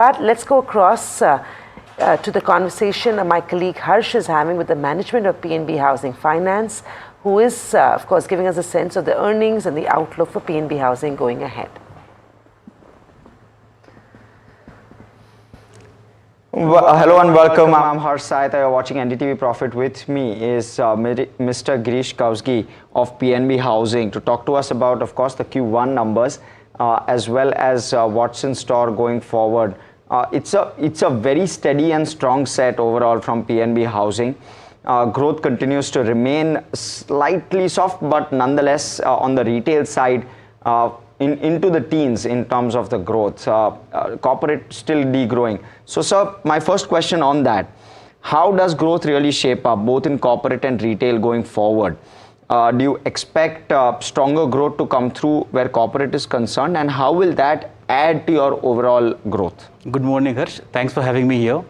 But let's go across to the conversation my colleague Harsh is having with the management of PNB Housing Finance, who is, of course, giving us a sense of the earnings and the outlook for PNB Housing going ahead. Hello and welcome. I'm Harsh Saita. You're watching NDTV Profit. With me is Mr. Girish Kausgi of PNB Housing to talk to us about, of course, the Q1 numbers as well as what's in store going forward. It's a very steady and strong set overall from PNB Housing. Growth continues to remain slightly soft, but nonetheless on the retail side into the teens in terms of the growth. Corporate still degrowing. So, sir, my first question on that: how does growth really shape up both in corporate and retail going forward? Do you expect stronger growth to come through where corporate is concerned, and how will that add to your overall growth? Good morning, Harsh. Thanks for having me here.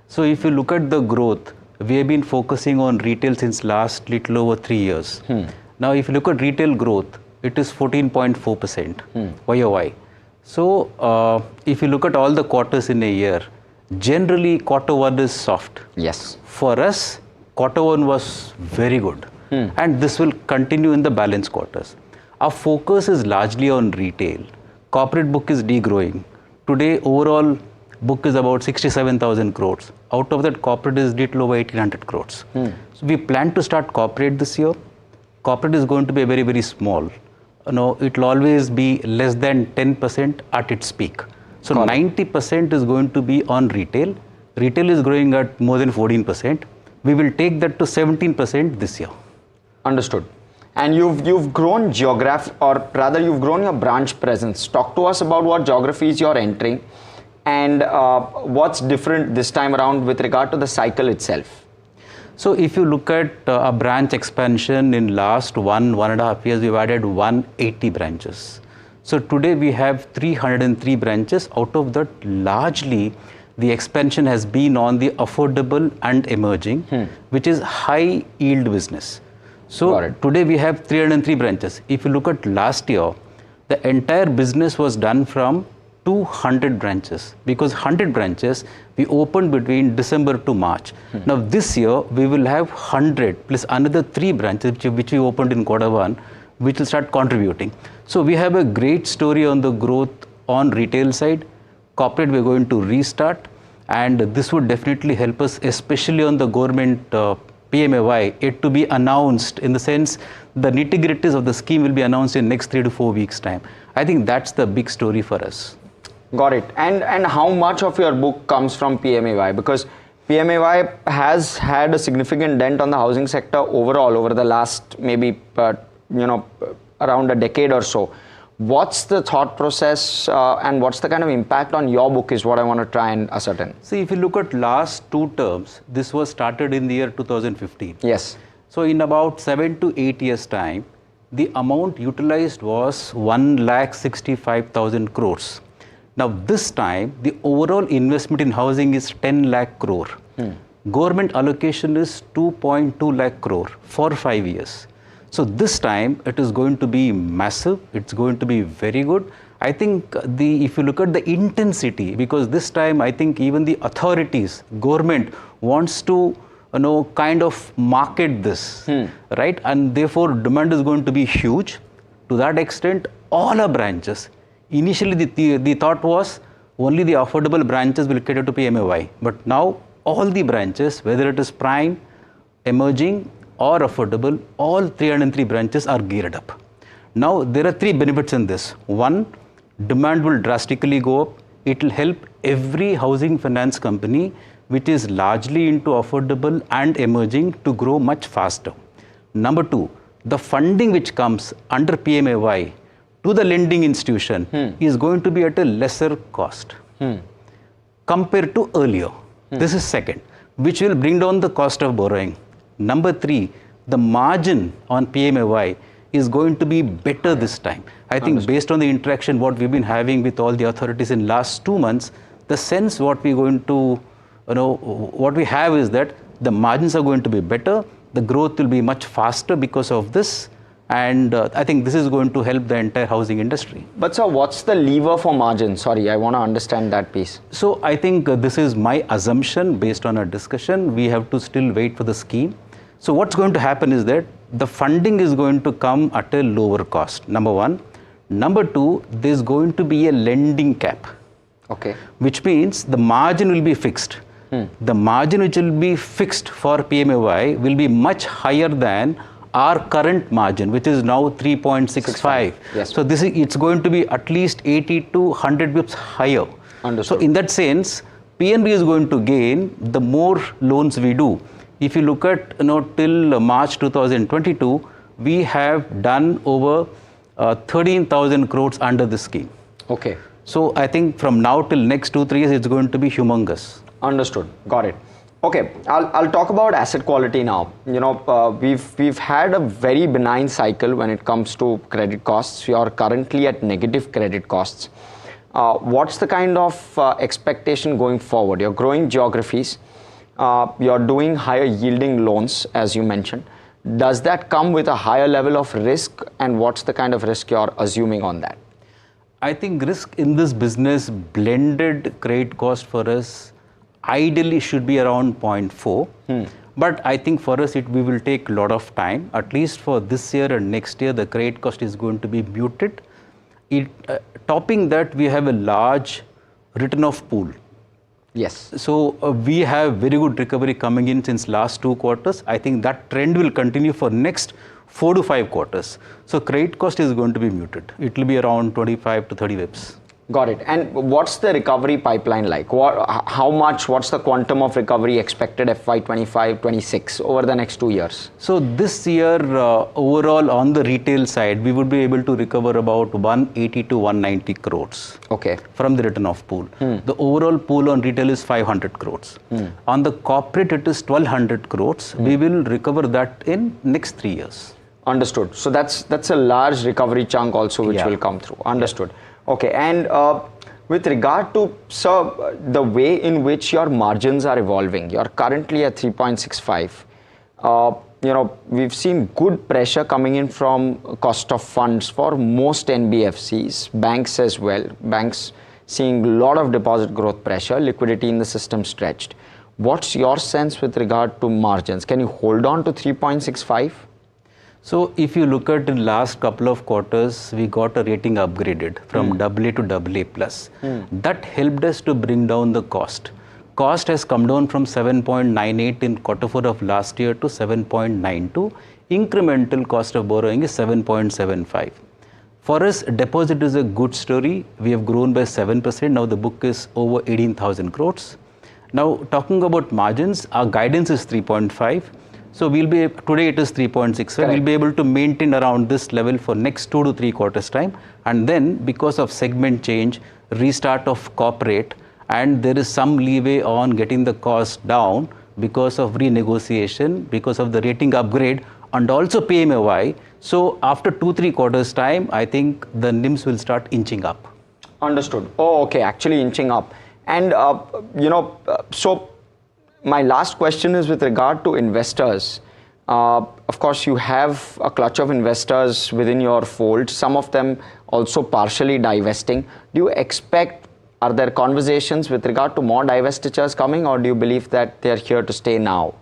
So if you look at the growth, we have been focusing on retail since last little over 3 years. Now, if you look at retail growth, it is 14.4% YOY. So if you look at all the quarters in a year, generally Q1 is soft. Yes. For us, Q1 was very good. And this will continue in the balance quarters. Our focus is largely on retail. Corporate book is degrowing. Today, overall book is about 67,000 crores. Out of that, corporate is little over 1,800 crores. So we plan to start corporate this year. Corporate is going to be very, very small. It will always be less than 10% at its peak. So 90% is going to be on retail. Retail is growing at more than 14%. We will take that to 17% this year. Understood. And you've grown you've grown your branch presence. Talk to us about what geographies you're entering and what's different this time around with regard to the cycle itself. So if you look at a branch expansion in last 1.5 years, we've added 180 branches. So today we have 303 branches. Out of that, largely the expansion has been on the affordable and emerging, which is high yield business. So today we have 303 branches. If you look at last year, the entire business was done from 200 branches, because 100 branches we opened between December to March. Now this year we will have 100 plus another 3 branches which we opened in Q1, which will start contributing. So we have a great story on the growth on retail side. Corporate we're going to restart, and this would definitely help us, especially on the government PMAY, it to be announced, in the sense the nitty-gritties of the scheme will be announced in next 3 to 4 weeks time. I think that's the big story for us. Got it. And how much of your book comes from PMAY? Because PMAY has had a significant dent on the housing sector overall over the last maybe around a decade or so. What's the thought process and what's the kind of impact on your book is what I want to try and ascertain. See, if you look at last 2 terms, this was started in the year 2015. Yes. So in about 7 to 8 years time, the amount utilized was 1,65,000 crores. Now this time, the overall investment in housing is 10 lakh crore. Government allocation is 2.2 lakh crore for 5 years. So this time it is going to be massive. It's going to be very good. I think if you look at the intensity, because this time I think even the authorities, government wants to kind of market this, right? And therefore demand is going to be huge. To that extent, all our branches, initially the thought was only the affordable branches will cater to PMAY. But now all the branches, whether it is prime, emerging or affordable, all 303 branches are geared up. Now there are 3 benefits in this. One, demand will drastically go up. It will help every housing finance company which is largely into affordable and emerging to grow much faster. Number 2, the funding which comes under PMAY to the lending institution is going to be at a lesser cost compared to earlier. This is second, which will bring down the cost of borrowing. Number 3, the margin on PMAY is going to be better this time. I think based on the interaction what we've been having with all the authorities in last 2 months, the sense what we're going to, what we have is that the margins are going to be better, the growth will be much faster because of this, And I think this is going to help the entire housing industry. But sir, what's the lever for margin? Sorry, I want to understand that piece. So I think this is my assumption based on our discussion. We have to still wait for the scheme. So what's going to happen is that the funding is going to come at a lower cost, number one. Number two, there's going to be a lending cap. Okay. Which means the margin will be fixed. The margin which will be fixed for PMAY will be much higher than our current margin, which is now 3.65. Yes. So it's going to be at least 80 to 100 bips higher. Understood. So in that sense, PNB is going to gain the more loans we do. If you look at till March 2022, we have done over 13,000 crores under this scheme. Okay. So I think from now till next 2-3 years, it's going to be humongous. Understood. Got it. Okay, I'll talk about asset quality now. We've had a very benign cycle when it comes to credit costs. We are currently at negative credit costs. What's the kind of expectation going forward? You're growing geographies. You're doing higher yielding loans, as you mentioned. Does that come with a higher level of risk, and what's the kind of risk you're assuming on that? I think risk in this business, blended credit cost for us ideally should be around 0.4. But I think for us we will take a lot of time. At least for this year and next year, the credit cost is going to be muted. Topping that, we have a large written-off pool. Yes. So we have very good recovery coming in since last 2 quarters. I think that trend will continue for next 4 to 5 quarters. So credit cost is going to be muted. It will be around 25 to 30 bips. Got it. And what's the recovery pipeline like? What's the quantum of recovery expected FY 25-26 over the next 2 years? So this year, overall on the retail side, we would be able to recover about 180 to 190 crores. Okay. From the written-off pool. The overall pool on retail is 500 crores. On the corporate, it is 1200 crores. We will recover that in next 3 years. Understood. So that's a large recovery chunk also which will come through. Understood. Okay, and with regard to, sir, the way in which your margins are evolving, you're currently at 3.65. We've seen good pressure coming in from cost of funds for most NBFCs, banks as well. Banks seeing a lot of deposit growth pressure, liquidity in the system stretched. What's your sense with regard to margins? Can you hold on to 3.65? So if you look at the last couple of quarters, we got a rating upgraded from AA to AA+. That helped us to bring down the cost. Cost has come down from 7.98 in Q4 of last year to 7.92. Incremental cost of borrowing is 7.75. For us, deposit is a good story. We have grown by 7%. Now the book is over 18,000 crores. Now talking about margins, our guidance is 3.5. So today it is 3.6. We'll be able to maintain around this level for next 2 to 3 quarters time. And then because of segment change, restart of corporate, and there is some leeway on getting the cost down because of renegotiation, because of the rating upgrade, and also PMAY. So after 2-3 quarters time, I think the NIMs will start inching up. Understood. Oh, okay, actually inching up. And, so my last question is with regard to investors. Of course, you have a clutch of investors within your fold, some of them also partially divesting. Do you expect, are there conversations with regard to more divestitures coming, or do you believe that they're here to stay now?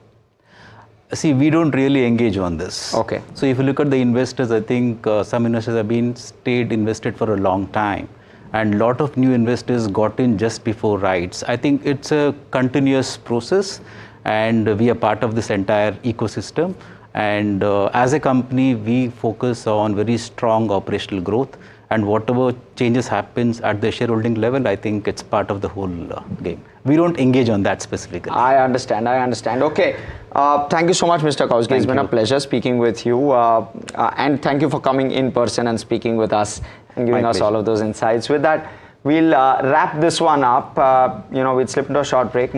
See, we don't really engage on this. Okay. So if you look at the investors, I think some investors have stayed invested for a long time. And a lot of new investors got in just before rights. I think it's a continuous process, and we are part of this entire ecosystem. And as a company, we focus on very strong operational growth, and whatever changes happens at the shareholding level, I think it's part of the whole game. We don't engage on that specifically. I understand. Okay. Thank you so much, Mr. Kauzgi. It's been a pleasure speaking with you. And thank you for coming in person and speaking with us and giving us all of those insights. With that, we'll wrap this one up. We'll slip into a short break.